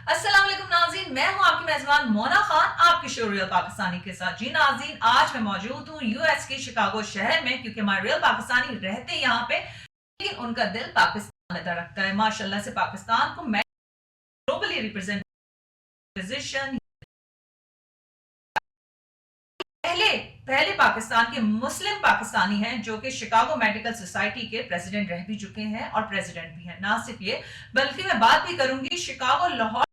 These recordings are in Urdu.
السلام علیکم ناظرین، میں ہوں آپ کی میزبان مونا خان آپ کی شو ریل پاکستانی کے ساتھ. جی ناظرین، آج میں موجود ہوں یو ایس کے شکاگو شہر میں، کیونکہ ہمارے ریل پاکستانی رہتے یہاں پہ لیکن ان کا دل پاکستان میں رکھتا ہے. ماشاءاللہ سے پاکستان کو میں گلوبلی ریپرزینٹ پوزیشن پہلے پاکستان کے مسلم پاکستانی ہیں جو کہ شکاگو میڈیکل سوسائٹی کے پریزیڈنٹ رہ بھی چکے ہیں اور پریزیڈنٹ بھی ہیں. نہ صرف یہ بلکہ میں بات بھی کروں گی شکاگو لاہور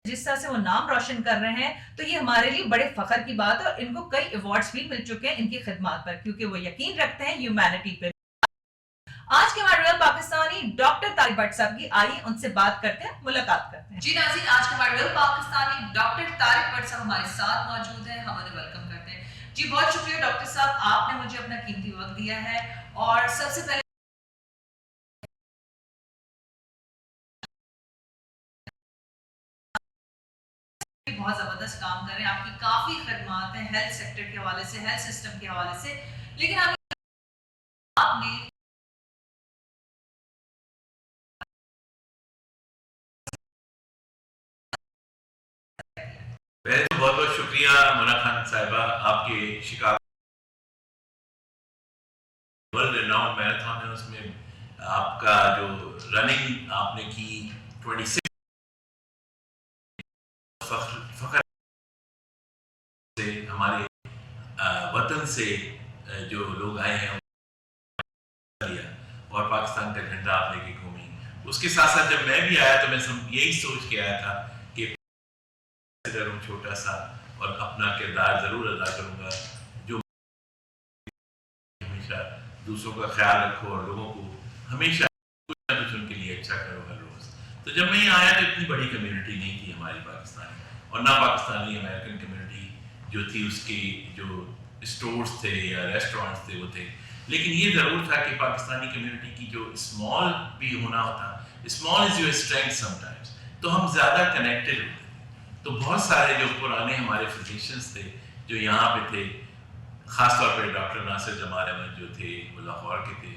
جس طرح سے وہ نام روشن کر رہے ہیں، تو یہ ہمارے لیے بڑے فخر کی بات ہے اور ان کو کئی ایوارڈز بھی مل چکے ہیں ان کی خدمات پر، کیونکہ وہ یقین رکھتے ہیں ہیومینٹی پہ. آج کے ہمارے ریل پاکستانی ڈاکٹر طارق بٹ صاحب کی، آئیے ان سے بات کرتے ہیں، ملاقات کرتے ہیں. جی ناظرین، آج کے ہمارے ریل پاکستانی ڈاکٹر طارق بٹ صاحب ہمارے ساتھ موجود ہیں، ہم انہیں ویلکم کرتے ہیں. جی بہت شکریہ ڈاکٹر صاحب، آپ نے مجھے اپنا قیمتی وقت دیا ہے. اور سب سے پہلے بہت زبردست کام کر رہے ہیں، آپ کی کافی خدمات ہیں ہیلتھ سیکٹر کے حوالے سے، ہیلتھ سسٹم کے حوالے سے، لیکن آپ نے پہلے تو بہت بہت شکریہ مونا خان صاحبہ، آپ کے شکاگو ورلڈ ریناؤنڈ میراتھن ہے، اس میں آپ کا جو رننگ آپ نے کی 26 فخر سے ہمارے وطن سے جو لوگ آئے ہیں اور پاکستان کا جھنڈا آپ لے کے گھومی. اس کے ساتھ ساتھ جب میں بھی آیا تو میں یہی سوچ کے آیا تھا کہ ہوں چھوٹا سا اور اپنا کردار ضرور ادا کروں گا جو ہمیشہ دوسروں کا خیال رکھو اور لوگوں کو ہمیشہ کچھ نہ کچھ ان کے لیے اچھا کرو ہر روز. تو جب میں یہاں آیا تو اتنی بڑی کمیونٹی نہیں تھی ہماری پاکستانی، اور نہ پاکستانی امریکن کمیونٹی جو تھی اس کے جو اسٹورز تھے یا ریسٹورینٹس تھے وہ تھے. لیکن یہ ضرور تھا کہ پاکستانی کمیونٹی کی جو اسمال بھی ہونا ہوتا، small is your strength some times, تو ہم زیادہ کنیکٹڈ ہوتے. تو بہت سارے جو پرانے ہمارے فزیشینس تھے جو یہاں پہ تھے، خاص طور پہ ڈاکٹر ناصر جمال احمد جو تھے وہ لاہور کے تھے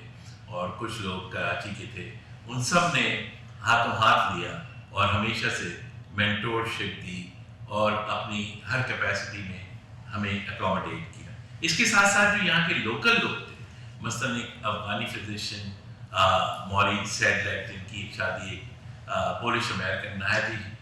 اور کچھ لوگ کراچی کے تھے، ان سب نے ہاتھوں ہاتھ لیا اور ہمیشہ سے مینٹور شپ دی اور اپنی ہر کیپیسٹی میں ہمیں اکوموڈیٹ کیا. اس کے ساتھ ساتھ جو یہاں کے لوکل لوگ تھے، مثلاً ایک افغانی فزیشین موری سیڈلیک، جن کی ایک شادی ایک پولش امریکن نہایت ہی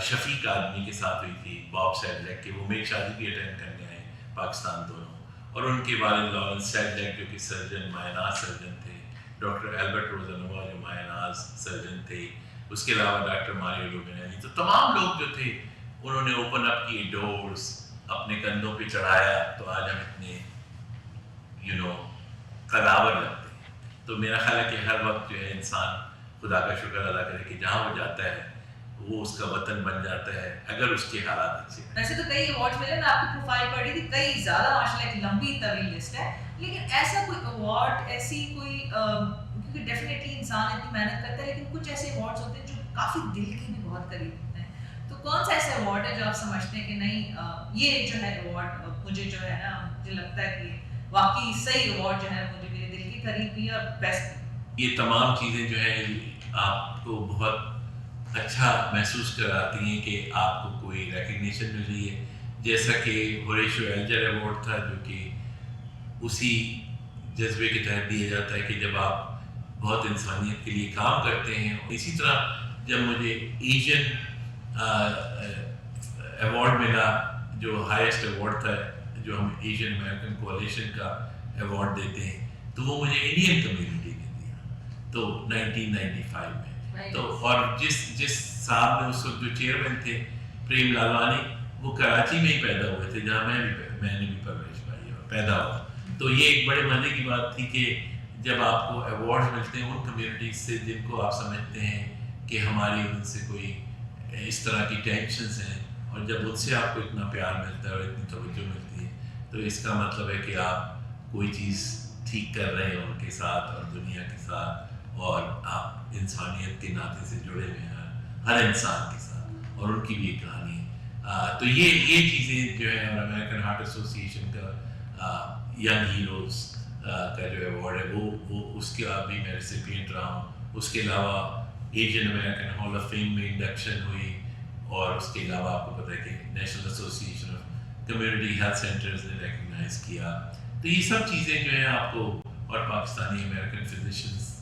شفیق آدمی کے ساتھ ہوئی تھی، باب سیڈلیک کے، وہ میری شادی بھی اٹینڈ کرنے آئے پاکستان دونوں. اور ان کے والد لارنس سیڈلیک جو کہ سرجن مایاناز سرجن تھے، ڈاکٹر ایلبرٹ روزانووا جو مایاناز سرجن تھے، اس کے علاوہ ڈاکٹر ماریو لوبینانی. تو تمام لوگ جو تھے انہوں نے اوپن اپ کیے ڈورز، اپنے کندھوں پہ چڑھایا، تو آج ہم اتنے قداور رکھتے ہیں. تو میرا خیال ہے کہ ہر وقت جو ہے انسان خدا کا شکر ادا کرے کہ جہاں وہ جاتا ہے وہ اس کا وطن بن جاتا ہے اگر اس کے حالات اچھے ہیں. ویسے تو کئی ایوارڈز ملے، میں آپ کی پروفائل پڑھی تھی، کئی زیادہ ماشاءاللہ ایک لمبی طویل لسٹ ہے، لیکن ایسا کوئی ایوارڈ، ایسی کوئی کیونکہ ڈیفینیٹلی انسان اتنی محنت کرتا ہے، لیکن کچھ ایسے ایوارڈز ہوتے ہیں جو کافی دل کے بھی بہت قریب ہوتے ہیں. تو کون سا ایسا ایوارڈ ہے جو آپ سمجھتے ہیں کہ نہیں یہ جو ہے ایوارڈ مجھے جو ہے نا، مجھے لگتا ہے کہ واقعی صحیح ایوارڈ جو ہے مجھے میرے دل کے قریب بھی اور بیسٹ بھی. یہ تمام چیزیں جو ہیں آپ کو بہت اچھا محسوس کراتی ہیں کہ آپ کو کوئی ریکگنیشن مل رہی ہے. جیسا کہ ہوریشیو ایلجر ایوارڈ تھا جو کہ اسی جذبے کے تحت دیا جاتا ہے کہ جب آپ بہت انسانیت کے لیے کام کرتے ہیں. اسی طرح جب مجھے ایشین ایوارڈ ملا جو ہائیسٹ ایوارڈ تھا، جو ہم ایشین امریکن کولیشن کا ایوارڈ دیتے ہیں، تو وہ مجھے انڈین کمیونٹی نے دیا، تو 1995 میں. تو اور جس صاحب نے اس وقت جو چیئرمین تھے پریم لالوانی، وہ کراچی میں ہی پیدا ہوئے تھے جہاں میں نے بھی پرورش پائی اور پیدا ہوا. تو یہ ایک بڑے مزے کی بات تھی کہ جب آپ کو ایوارڈ ملتے ہیں ان کمیونٹیز سے جن کو آپ سمجھتے ہیں کہ ہماری ان سے کوئی اس طرح کی ٹینشنز ہیں، اور جب ان سے آپ کو اتنا پیار ملتا ہے اور اتنی توجہ ملتی ہے، تو اس کا مطلب ہے کہ آپ کوئی چیز ٹھیک کر رہے ہیں ان کے ساتھ اور دنیا کے ساتھ، اور آپ انسانیت کے ناطے سے جڑے ہوئے ہیں ہر انسان کے ساتھ، اور ان کی بھی ایک کہانی ہے. تو یہ چیزیں جو ہے، اور امریکن ہارٹ ایسوسی ایشن کا ینگ ہیروز کا جو ایوارڈ ہے وہ اس کا بھی میں ریسیپینٹ رہا ہوں. اس کے علاوہ Asian American hall of fame میں انڈکشن ہوئی, اور اس کے علاوہ آپ کو پتہ ہے کہ national association of community health centres نے ریکگنائز کیا. تو یہ سب چیزیں جو ہیں آپ کو, اور پاکستانی امریکن فزیشنز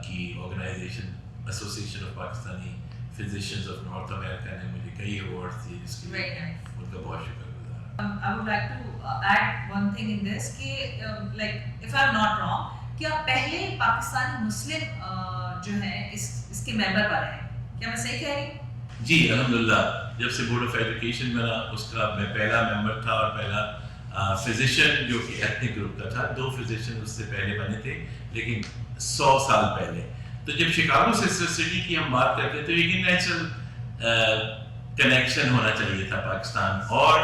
کی organization association of Pakistani physicians of North America نے مجھے کئی ایوارڈز دیے, جس کے لیے ان کا بہت شکر گزار. I would like to add one thing in this کہ like if I'm not wrong کیا پہلے پاکستانی مسلم جو ہیں اس کے ممبر بنے ہیں, کیا میں صحیح کہہ رہی ہوں؟ جی الحمدللہ, جب سے بورڈ آف ایجوکیشن بنا اس کا میں پہلا ممبر تھا, اور پہلا فزیشین جو کہ ایتھنک گروپ کا تھا. 2 فزیشین اس سے پہلے بنے تھے, لیکن 100 سال پہلے. تو جب شکاگو سسٹر سٹی کی ہم بات کرتے تو ایک نیچرل کنیکشن ہونا چاہیے تھا پاکستان اور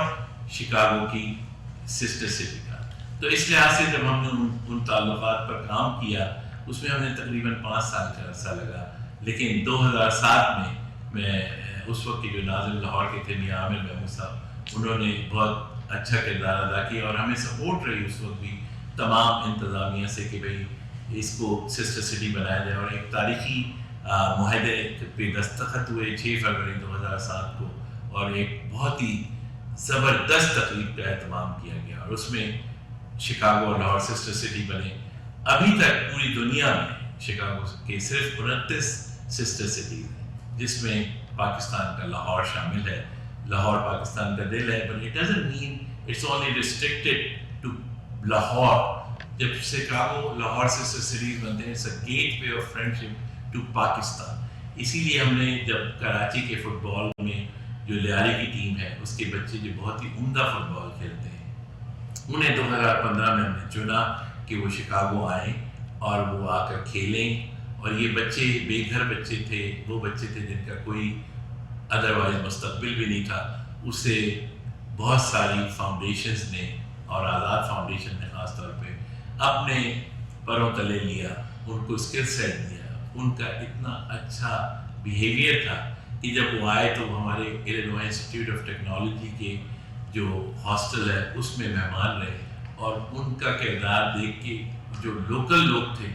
شکاگو کی سسٹر سٹی کا. تو اس لحاظ سے جب ہم نے ان تعلقات پر کام کیا, اس میں ہمیں تقریباً 5 سال کا عرصہ لگا. لیکن 2007 میں اس وقت کے جو ناظم لاہور کے تھے میاں عامر محمود صاحب, انہوں نے بہت اچھا کردار ادا کیا, اور ہمیں سپورٹ رہی اس وقت بھی تمام انتظامیہ سے کہ بھئی اس کو سسٹر سٹی بنایا جائے. اور ایک تاریخی معاہدے پہ دستخط ہوئے 6 فروری 2007 کو, اور ایک بہت ہی زبردست تقریب کا اہتمام کیا گیا, اور اس میں شکاگو اور لاہور سسٹر سٹی بنے. ابھی تک پوری دنیا میں شکاگو کے صرف 29 سسٹر سٹیز ہیں, جس میں پاکستان کا لاہور شامل ہے. لاہور پاکستان کا دل ہے, but it doesn't mean it's only restricted to Lahore. جب شکاگو لاہور سسٹر سٹیز بنتے ہیں, it's a gateway of friendship to Pakistan. اسی لیے ہم نے جب کراچی کے فٹ بال میں جو لیاری کی ٹیم ہے, اس کے بچے جو بہت ہی عمدہ فٹ بال کھیلتے ہیں, انہیں 2015 میں ہم نے چنا کہ وہ شکاگو آئیں اور وہ آ کر کھیلیں. اور یہ بچے بے گھر بچے تھے, وہ بچے تھے جن کا کوئی ادروائز مستقبل بھی نہیں تھا. اسے بہت ساری فاؤنڈیشنز نے, اور آزاد فاؤنڈیشن نے خاص طور پہ اپنے پروں تلے لیا, ان کو اسکل سیٹ دیا. ان کا اتنا اچھا بیہیویئر تھا کہ جب وہ آئے تو وہ ہمارے ایلینوائے انسٹیٹیوٹ آف ٹیکنالوجی کے جو ہاسٹل ہے اس میں مہمان رہے, اور ان کا کردار دیکھ کے جو لوکل لوگ تھے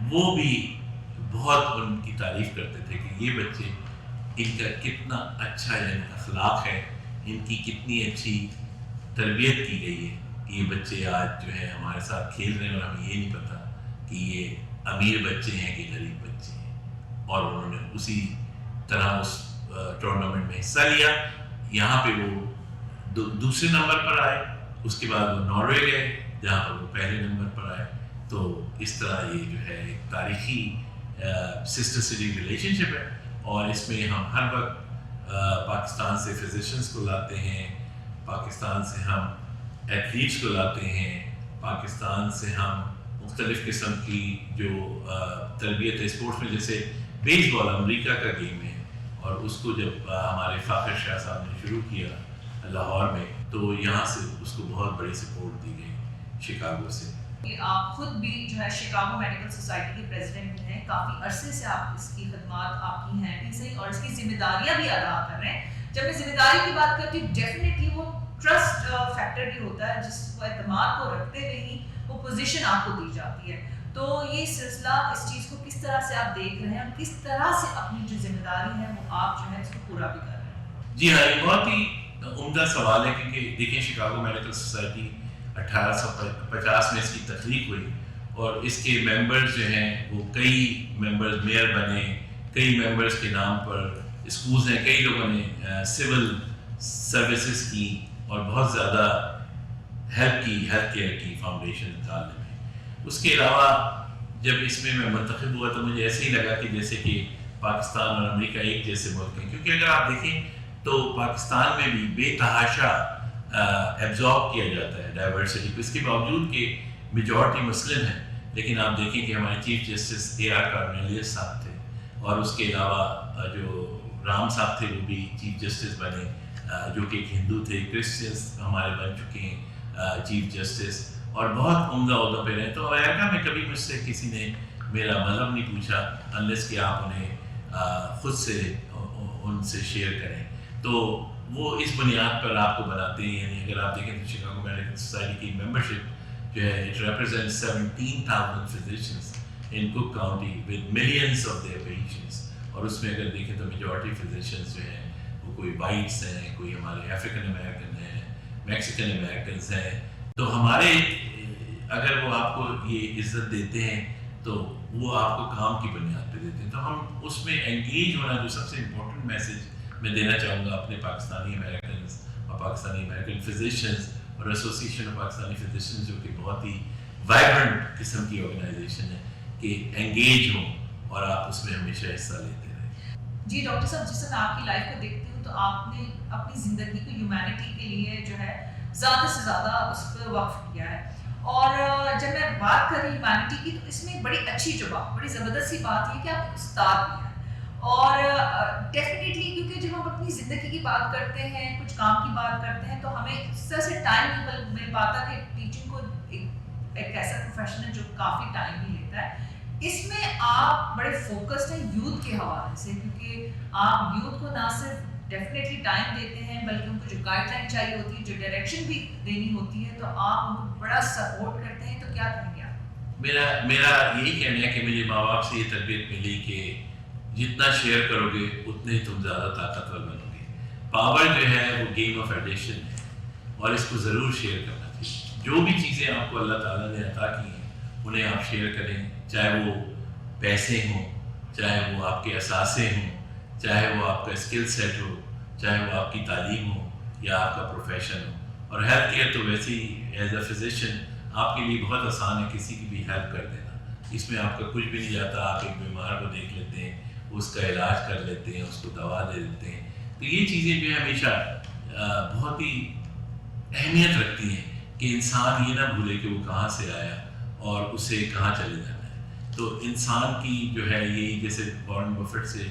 وہ بھی بہت ان کی تعریف کرتے تھے کہ یہ بچے, ان کا کتنا اچھا یعنی اخلاق ہے, ان کی کتنی اچھی تربیت کی گئی ہے کہ یہ بچے آج جو ہے ہمارے ساتھ کھیل رہے ہیں, اور ہمیں یہ نہیں پتہ کہ یہ امیر بچے ہیں کہ غریب بچے ہیں. اور انہوں نے اسی طرح اس ٹورنامنٹ میں حصہ لیا. یہاں پہ وہ دوسرے نمبر پر آئے, اس کے بعد وہ ناروے گئے جہاں پر وہ پہلے نمبر پر آئے. تو اس طرح یہ جو ہے ایک تاریخی سسٹر سٹی ریلیشن شپ ہے, اور اس میں ہم ہر وقت پاکستان سے فزیشنز کو لاتے ہیں, پاکستان سے ہم ایتھلیٹس کو لاتے ہیں, پاکستان سے ہم مختلف قسم کی جو تربیت ہے اسپورٹس میں, جیسے بیس بال امریکہ کا گیم ہے, اور اس کو جب ہمارے فاخر شاہ صاحب نے شروع کیا لاہور میں, تو یہاں سے اس کو بہت بڑی سپورٹ دی گئی شکاگو سے. آپ خود بھی جو ہے شکاگو میڈیکل سوسائٹی کے پریزیڈنٹ ہیں, کافی عرصے سے آپ اس کی خدمات آپ کی ہیں صحیح, اور اس کی ذمہ داریاں بھی ادا کر رہے ہیں. جب میں ذمہ داری کی بات کرتی ہوں, ڈیفینیٹلی وہ ٹرسٹ فیکٹر بھی ہوتا ہے, جس کو اعتماد کو رکھتے ہوئے ہی وہ پوزیشن آپ کو دی جاتی ہے. تو یہ سلسلہ, اس چیز کو کس طرح سے آپ دیکھ رہے ہیں, اور کس طرح سے اپنی جو ذمہ داری ہے وہ آپ جو ہے اس کو پورا بھی کر رہے ہیں؟ جی ہاں, یہ بہت ہی عمدہ سوال ہے, کیونکہ دیکھیں شکاگو میڈیکل سوسائٹی 1850 میں اس کی تخلیق ہوئی, اور اس کے ممبرز جو ہیں وہ کئی ممبرز میئر بنے, کئی ممبرز کے نام پر اسکولز ہیں, کئی لوگوں نے سول سروسز کی, اور بہت زیادہ ہیلتھ کیئر کی فاؤنڈیشن نکالنے میں. اس کے علاوہ جب اس میں منتخب ہوا تو مجھے ایسے ہی لگا کہ جیسے کہ پاکستان اور امریکہ ایک جیسے ملک ہیں, کیونکہ اگر آپ دیکھیں تو پاکستان میں بھی بے تحاشا ایبزارب کیا جاتا ہے ڈائیورسٹی کو, اس کے باوجود کہ میجورٹی مسلم ہیں. لیکن آپ دیکھیں کہ ہمارے چیف جسٹس A.R. کارنیلیس صاحب تھے, اور اس کے علاوہ جو رام صاحب تھے وہ بھی چیف جسٹس بنے, جو کہ ایک ہندو تھے. کرسچنس ہمارے بن چکے ہیں چیف جسٹس, اور بہت عمدہ عہدوں پہ رہے. تو امریکہ میں کبھی مجھ سے کسی نے میرا مذہب نہیں پوچھا, انلیس کہ آپ انہیں خود سے ان سے شیئر کریں. تو وہ اس بنیاد پر آپ کو بناتے ہیں. یعنی اگر آپ دیکھیں تو شکاگو میڈیکل سوسائٹی کی ممبرشپ جو ہے it represents 17,000 physicians in Cook County with millions of their patients. اور اس میں اگر دیکھیں تو میجورٹی فزیشنز جو ہیں وہ کوئی وائٹس ہیں, کوئی ہمارے افریقن امریکن ہیں, میکسیکن امریکنز ہیں. تو ہمارے اگر وہ آپ کو یہ عزت دیتے ہیں تو وہ آپ کو کام کی بنیاد پہ دیتے ہیں. تو ہم اس میں انگیج ہونا, جو سب سے امپورٹنٹ میسیج میں دینا چاہوں گا اپنے پاکستانی امریکنز اور پاکستانی امریکن فزیشنز اور ایسوسیشن آف پاکستانی فزیشنز, جو کہ بہت ہی وائبرنٹ قسم کی آرگنائزیشن ہے, کہ انگیج ہوں اور آپ اس میں ہمیشہ حصہ لیتے رہیں. جی ڈاکٹر صاحب, جس طرح آپ کی لائف کو دیکھتی ہوں تو آپ نے اپنی زندگی کو ہیومینٹی کے لیے جو ہے زیادہ سے زیادہ اس پہ وقف کیا ہے. اور جب میں بات کر رہی ہوں ہیومینٹی کی, تو اس میں ایک بڑی اچھی جو بات, بڑی زبردست سی بات یہ کہ آپ استاد بھی ہیں. اور ڈیفینیٹلی کیونکہ جب ہم اپنی زندگی کی بات کرتے ہیں, کچھ کام کی بات کرتے ہیں, تو ہمیں اس طرح سے ٹائم مل پاتا کہ ٹیچنگ کو ایک ایسا پروفیشن ہے جو کافی ٹائم بھی لیتا ہے. اس میں آپ بڑے فوکسڈ ہیں یوتھ کے حوالے سے, کیونکہ آپ یوتھ کو نہ صرف ڈیفینیٹلی ٹائم دیتے ہیں بلکہ ان کو جو گائیڈ لائن چاہیے ہوتی ہے, جو ڈائریکشن بھی دینی ہوتی ہے, تو آپ ان کو بڑا سپورٹ کرتے ہیں. تو کیا کہیں گے آپ؟ میرا یہی کہنا ہے کہ مجھے ماں باپ سے یہ تربیت ملی کہ جتنا شیئر کرو گے اتنے ہی تم زیادہ طاقتور بنو گے. پاور جو ہے وہ گیم آف ایڈیشن ہے, اور اس کو ضرور شیئر کرنا چاہیے. جو بھی چیزیں آپ کو اللہ تعالیٰ نے عطا کی ہیں انہیں آپ شیئر کریں, چاہے وہ پیسے ہوں, چاہے وہ آپ کے اثاثے ہوں, چاہے وہ آپ کا اسکل سیٹ ہو, چاہے وہ آپ کی تعلیم ہو یا آپ کا پروفیشن ہو. اور ہیلتھ کیئر تو ویسے ہی ایز اے فزیشین آپ کے لیے بہت آسان ہے کسی کی بھی ہیلپ کر دینا. اس میں آپ کا کچھ بھی نہیں جاتا. آپ ایک بیمار کو دیکھ لیتے ہیں, اس کا علاج کر لیتے ہیں, اس کو دوا دے دیتے ہیں. تو یہ چیزیں جو ہے ہمیشہ بہت ہی اہمیت رکھتی ہیں کہ انسان یہ نہ بھولے کہ وہ کہاں سے آیا اور اسے کہاں چلے جانا ہے. تو انسان کی جو ہے یہی, جیسے وارن بفٹ سے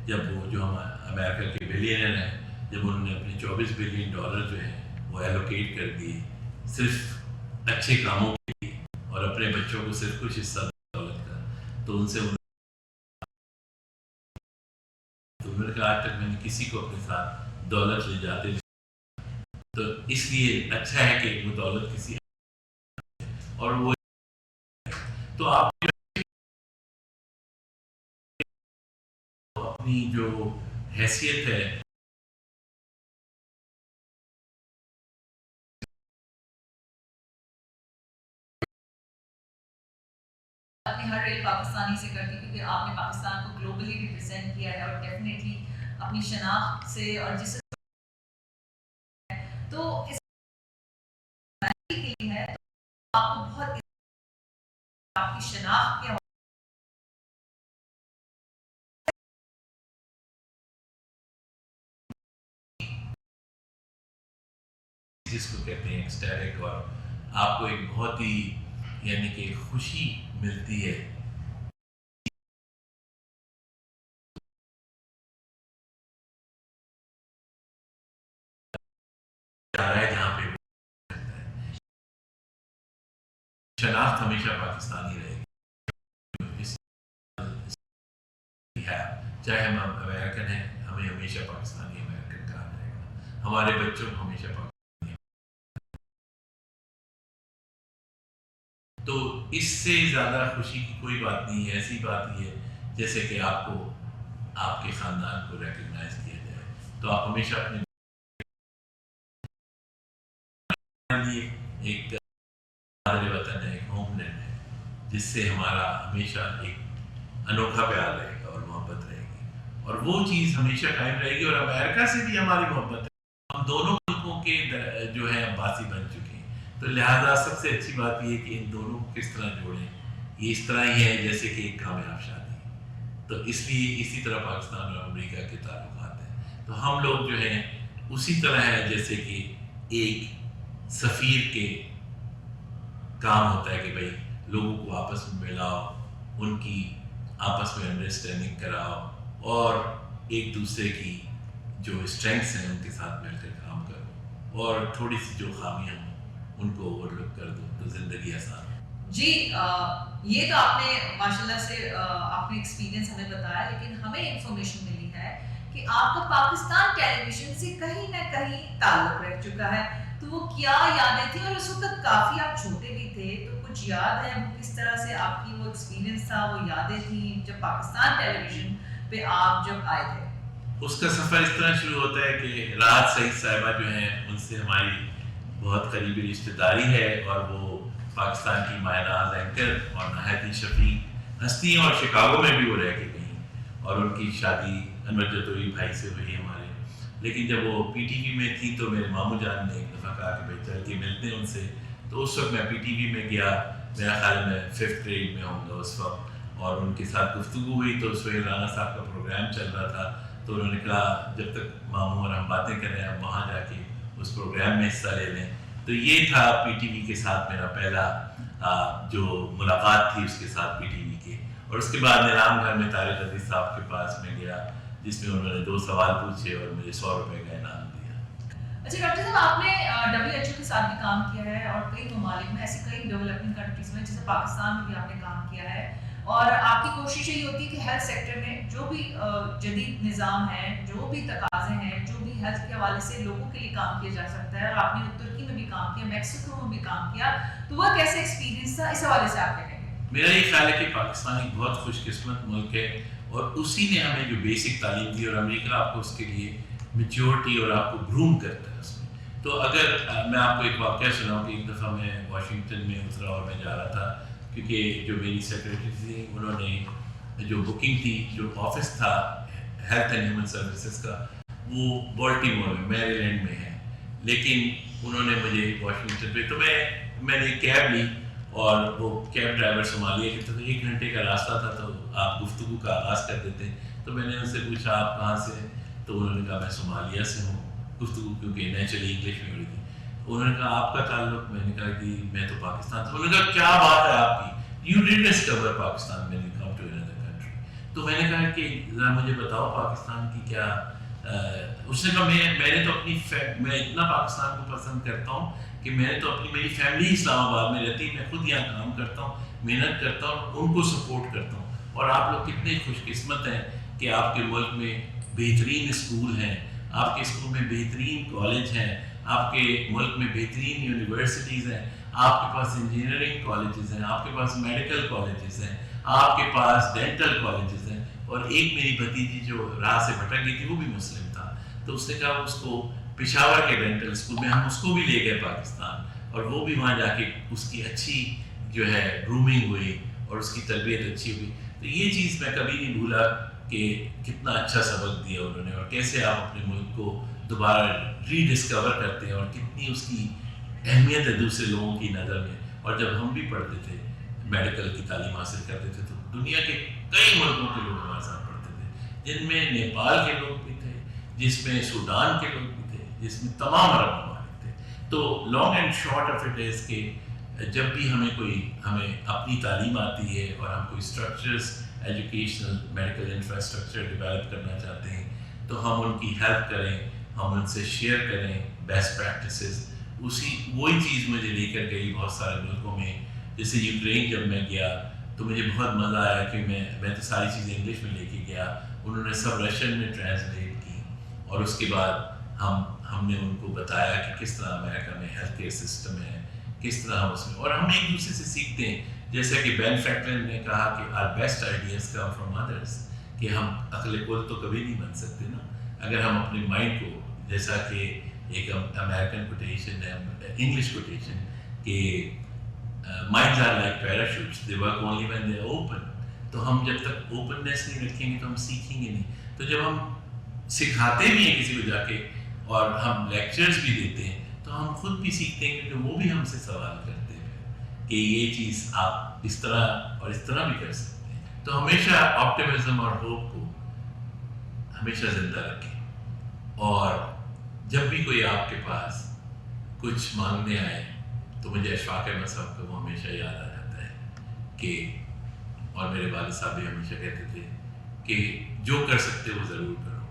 جب وہ جو ہم امریکہ کے بلینئر ہیں, جب انہوں نے اپنے $24 بلین جو ہیں وہ ایلوکیٹ کر دیے صرف اچھے کاموں کے لیے, اور اپنے بچوں کو صرف کچھ حصہ دولت کا, تو ان سے انہوں نے کہا آج تک میں نے کسی کو اپنے ساتھ دولت لے جاتے نہیں, تو اس لیے اچھا ہے کہ وہ دولت کسی اور وہ, تو آپ اپنی جو حیثیت ہے اپنی ہر ریل پاکستانی سے کرتی, کیونکہ آپ نے پاکستان کو گلوبلی ریپرزینٹ کیا ہے, اور ڈیفینیٹلی اپنی شناخت سے اور جس تو اس کے لیے ہے, تو آپ کو بہت آپ کی شناخت کے جس کو کہتے ہیں ایکسٹیرک, اور آپ کو ایک بہت ہی یعنی کہ خوشی ملتی ہے جہاں پہ شناخت ہمیشہ پاکستانی رہے گی. چاہے ہم امریکن ہیں, ہمیں ہمیشہ پاکستانی امریکن کہا جائے گا. ہمارے بچوں کو ہمیشہ پاکستانی. تو اس سے زیادہ خوشی کی کوئی بات نہیں ہے. ایسی بات یہ ہے جیسے کہ آپ کو آپ کے خاندان کو ریکگنائز کیا جائے, تو آپ ہمیشہ اپنے لیے ایک وطن ہے, ایک ہوم لینڈ ہے, جس سے ہمارا ہمیشہ ایک انوکھا پیار رہے گا اور محبت رہے گی, اور وہ چیز ہمیشہ قائم رہے گی. اور امریکہ سے بھی ہماری محبت ہے, ہم دونوں ملکوں کے جو ہے عباسی بن چکے ہیں. تو لہٰذا سب سے اچھی بات یہ ہے کہ ان دونوں کو کس طرح جوڑیں. یہ اس طرح ہی ہے جیسے کہ ایک کامیاب شادی. تو اس لیے اسی طرح پاکستان اور امریکہ کے تعلقات ہیں. تو ہم لوگ جو ہیں اسی طرح ہیں جیسے کہ ایک سفیر کے کام ہوتا ہے کہ بھائی لوگوں کو آپس میں ملاؤ, ان کی آپس میں انڈرسٹینڈنگ کراؤ, اور ایک دوسرے کی جو اسٹرینگس ہیں ان کے ساتھ مل کر کام کرو, اور تھوڑی سی جو خامیاں ہوں ان کو اوور لک کر دو, تو زندگی آسان ہے. جی یہ تو آپ نے ماشاءاللہ سے آپ نے ایکسپیرینس ہمیں بتایا, لیکن ہمیں انفارمیشن ملی ہے کہ آپ کا پاکستان ٹیلی ویژن سے کہیں نہ کہیں تعلق رہ چکا ہے. تو وہ کیا یادیں تھیں اور اس وقت کافی آپ چھوٹے بھی تھے تو کچھ یاد ہے وہ کس طرح سے آپ کی وہ ایکسپیرینس تھا وہ یادیں تھیں جب پاکستان ٹیلی ویژن پہ آپ جب آئے تھے؟ اس کا سفر اس طرح شروع ہوتا ہے کہ راحت سعید صاحبہ جو ہیں ان سے ہماری بہت قریبی رشتہ داری ہے اور وہ پاکستان کی ماہ ناز اینکر اور نہایت ہی شفیق ہستی ہیں اور شکاگو میں بھی وہ رہ کے گئی اور ان کی شادی انور جتوئی بھائی سے ہوئی ہمارے. لیکن جب وہ پی ٹی وی میں تھی تو میرے ماموں جان نے ایک دفعہ کہا کہ بھائی چل کے ملتے ہیں ان سے. تو اس وقت میں پی ٹی وی میں گیا, میرا خیال میں 5th گریڈ میں ہوں گا اس وقت, اور ان کے ساتھ گفتگو ہوئی تو سہیل رانا صاحب کا پروگرام چل رہا تھا. تو انہوں نے کہا جب تک ماموں اور ہم باتیں کریں آپ وہاں جا کے اس پروگرام میں حصہ لے لیں. تو یہ تھا پی ٹی وی کے ساتھ میرا پہلا جو ملاقات تھی اس کے ساتھ پی ٹی وی کے. اور اس کے بعد نیلام گھر میں طارق عزیز صاحب کے پاس میں گیا جس میں انہوں نے 2 سوال پوچھے اور مجھے 100 روپے کا انعام دیا. اچھا ڈاکٹر صاحب, آپ نے WHO کے ساتھ بھی کام کیا ہے اور کئی ممالک میں ایسی کئی ڈیولپنگ کنٹریز میں جیسے پاکستان میں بھی آپ نے کام کیا ہے, اور آپ کی کوشش یہی ہوتی ہے کہ ہیلتھ سیکٹر میں جو بھی جدید نظام ہے, جو بھی تقاضے ہیں, جو بھی ہیلتھ کے حوالے سے لوگوں کے لیے کام کیا جا سکتا ہے, اور آپ نے ترکی میں بھی کام کیا, میکسیکو میں بھی کام کیا, تو وہ کیسے ایکسپیرینس تھا, اس حوالے سے آپ کیا کہیں گے؟ میرا یہ خیال ہے کہ پاکستان ایک بہت خوش قسمت ملک ہے اور اسی نے ہمیں جو بیسک تعلیم دی, اور امریکہ آپ کو اس کے لیے میچورٹی اور آپ کو گروم کرتا ہے اس میں. تو اگر میں آپ کو ایک واقعہ سناؤں کہ ایک دفعہ میں واشنگٹن میں اترا اور میں جا رہا تھا, کیونکہ جو میری سیکرٹری تھی انہوں نے جو بکنگ تھی, جو آفس تھا ہیلتھ اینڈ ہیومن سروسز کا وہ بالٹیمور میں میری لینڈ میں ہے, لیکن انہوں نے مجھے واشنگٹن پہ, تو میں نے کیب لی اور وہ کیب ڈرائیور صومالیہ کے تھے, تو 1 گھنٹے کا راستہ تھا تو آپ گفتگو کا آغاز کر دیتے. تو میں نے ان سے پوچھا آپ کہاں سے ہیں, تو انہوں نے کہا میں صومالیہ سے ہوں. گفتگو کیونکہ نیچرلی انگلش میں ہو رہی تھی. انہوں نے کہا آپ کا تعلق, میں نے کہا کہ میں تو پاکستان سے. انہوں نے کہا کیا بات ہے آپ کی, یو ڈڈ ڈسکور پاکستان میں کم ٹو انادر کنٹری. تو میں نے کہا کہ ذرا مجھے بتاؤ پاکستان کی کیا. اس نے کہا میں نے تو میں اتنا پاکستان کو پسند کرتا ہوں کہ میں نے تو میری فیملی اسلام آباد میں رہتی ہے, میں خود یہاں کام کرتا ہوں, محنت کرتا ہوں, ان کو سپورٹ کرتا ہوں, اور آپ لوگ کتنے خوش قسمت ہیں کہ آپ کے ملک میں بہترین اسکول ہیں, آپ کے اسکول میں بہترین کالج ہیں, آپ کے ملک میں بہترین یونیورسٹیز ہیں, آپ کے پاس انجینئرنگ کالجز ہیں, آپ کے پاس میڈیکل کالجز ہیں, آپ کے پاس ڈینٹل کالجز ہیں. اور ایک میری بھتیجی جو راہ سے بھٹک گئی تھی وہ بھی مسلم تھا, تو اس نے کہا اس کو پشاور کے ڈینٹل اسکول میں ہم اس کو بھی لے گئے پاکستان, اور وہ بھی وہاں جا کے اس کی اچھی جو ہے گرومنگ ہوئی اور اس کی تربیت اچھی ہوئی. تو یہ چیز میں کبھی نہیں بھولا کہ کتنا اچھا سبق دیا انہوں نے, اور کیسے آپ اپنے ملک کو دوبارہ ری ڈسکور کرتے ہیں, اور کتنی اس کی اہمیت ہے دوسرے لوگوں کی نظر میں. اور جب ہم بھی پڑھتے تھے, میڈیکل کی تعلیم حاصل کرتے تھے, تو دنیا کے کئی ملکوں کے لوگ ہمارے ساتھ پڑھتے تھے, جن میں نیپال کے لوگ بھی تھے, جس میں سوڈان کے لوگ بھی تھے, جس میں تمام عرب ممالک تھے. تو long and short of it is کہ جب بھی ہمیں اپنی تعلیم آتی ہے اور ہم کوئی structures educational medical infrastructure develop کرنا چاہتے ہیں, تو ہم ان کی ہیلپ کریں, ہم ان سے شیئر کریں بیسٹ پریکٹسز. وہی چیز مجھے لے کر گئی بہت سارے ملکوں میں. جیسے یوکرین جب میں گیا تو مجھے بہت مزہ آیا کہ میں تو ساری چیزیں انگلش میں لے کے گیا, انہوں نے سب رشین میں ٹرانسلیٹ کی, اور اس کے بعد ہم نے ان کو بتایا کہ کس طرح امریکہ میں ہیلتھ کیئر سسٹم ہے, کس طرح ہم اس میں, اور ہم ایک دوسرے سے سیکھتے ہیں. جیسا کہ بین فرینکلن نے کہا کہ our best ideas come from others, کہ ہم عقل کل تو کبھی نہیں بن سکتے نا, اگر ہم اپنے مائنڈ کو, جیسا کہ ایک امریکن کوٹیشن ہے, انگلش کوٹیشن کہ minds are like parachutes, they work only when they are open. تو ہم جب تک اوپننیس نہیں رکھیں گے تو ہم سیکھیں گے نہیں. تو جب ہم سکھاتے بھی ہیں کسی کو جا کے اور ہم لیکچرز بھی دیتے ہیں, تو ہم خود بھی سیکھتے ہیں, کیونکہ وہ بھی ہم سے سوال کرتے ہیں کہ یہ چیز آپ اس طرح اور اس طرح بھی کر سکتے ہیں. تو ہمیشہ آپٹیمزم اور ہوپ کو ہمیشہ زندہ رکھیں, اور جب بھی کوئی آپ کے پاس کچھ مانگنے آئے تو مجھے اشفاق احمد صاحب کا وہ ہمیشہ یاد آ جاتا ہے کہ, اور میرے والد صاحب بھی ہمیشہ کہتے تھے کہ جو کر سکتے وہ ضرور کرو,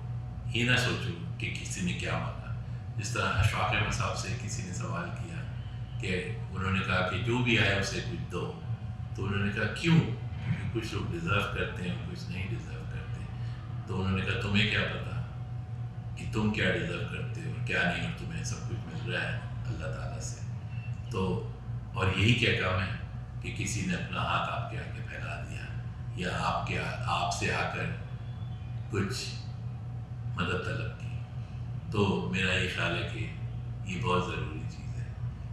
یہ نہ سوچو کہ کسی نے کیا مانگا. جس طرح اشفاق احمد صاحب سے کسی نے سوال کیا کہ انہوں نے کہا کہ جو بھی آئے اسے کچھ دو, تو انہوں نے کہا کیوں, کیونکہ کچھ لوگ ڈیزرو کرتے ہیں اور کچھ نہیں ڈیزرو کرتے. تو انہوں نے کہا تمہیں کیا پتا کہ تم کیا ڈیزرو کرتے ہو اور کیا نہیں, اور تمہیں سب کچھ مل رہا ہے, اللہ تعالیٰ سے. تو اور یہی کیا کام ہے کہ کسی نے اپنا ہاتھ آپ کے آگے پھیلا دیا یا آپ سے آ کر کچھ مدد طلب کی. تو میرا یہ خیال ہے کہ یہ بہت ضروری چیز ہے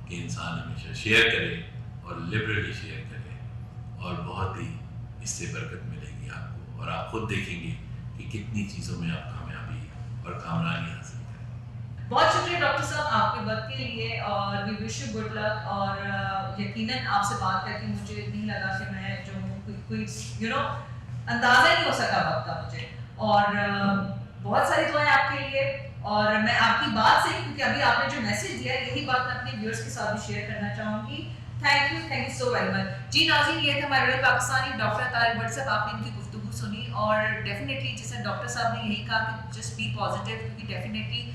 کہ انسان ہمیشہ شیئر کرے اور لبرلی شیئر کرے, اور بہت ہی اس سے برکت ملے گی آپ کو, اور آپ خود دیکھیں گے کہ کتنی چیزوں میں آپ کامیابی اور کامرانی حاصل کریں. بہت شکریہ ڈاکٹر صاحب آپ کے وقت کے لیے, اور وی وش یو گڈ لک. اور یقیناً آپ سے بات کر کے مجھے نہیں لگا کہ میں جو ہوں کوئی اندازہ نہیں ہو سکا وقت کا مجھے, اور بہت ساری دعائیں آپ کے لیے. اور میں آپ کی بات سے, کیونکہ ابھی آپ نے جو میسج دیا یہی بات میں اپنے ویورز کے ساتھ بھی شیئر کرنا چاہوں گی. Thank you so very much. جی ناظرین, یہ تھے ہمارے رویل پاکستانی ڈاکٹر طارق بٹ صاحب. آپ نے ان کی گفتگو سنی, اور ڈیفینیٹلی جیسے ڈاکٹر صاحب نے یہی کہا کہ جسٹ بی پازیٹیو, کیونکہ ڈیفینیٹلی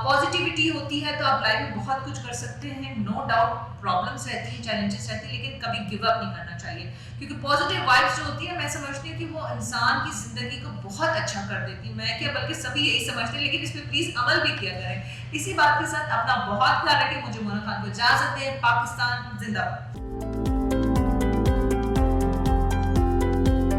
پازیٹیوٹی ہوتی ہے تو آپ لائف میں بہت کچھ کر سکتے ہیں. نو ڈاؤٹ پرابلمس رہتی ہیں, چیلنجز رہتی ہیں, لیکن کبھی گیو اپ نہیں کرنا چاہیے, کیونکہ پازیٹیو وائبس جو ہوتی ہیں میں سمجھتی ہوں کہ وہ انسان کی زندگی کو بہت اچھا کر دیتی ہیں. میں کیا بلکہ سبھی یہی سمجھتے ہیں, لیکن اس پہ پلیز عمل بھی کیا کریں. اسی بات کے ساتھ اپنا بہت خیال رکھیں. مجھے مونا خان کو اجازت دیں. پاکستان زندہ باد.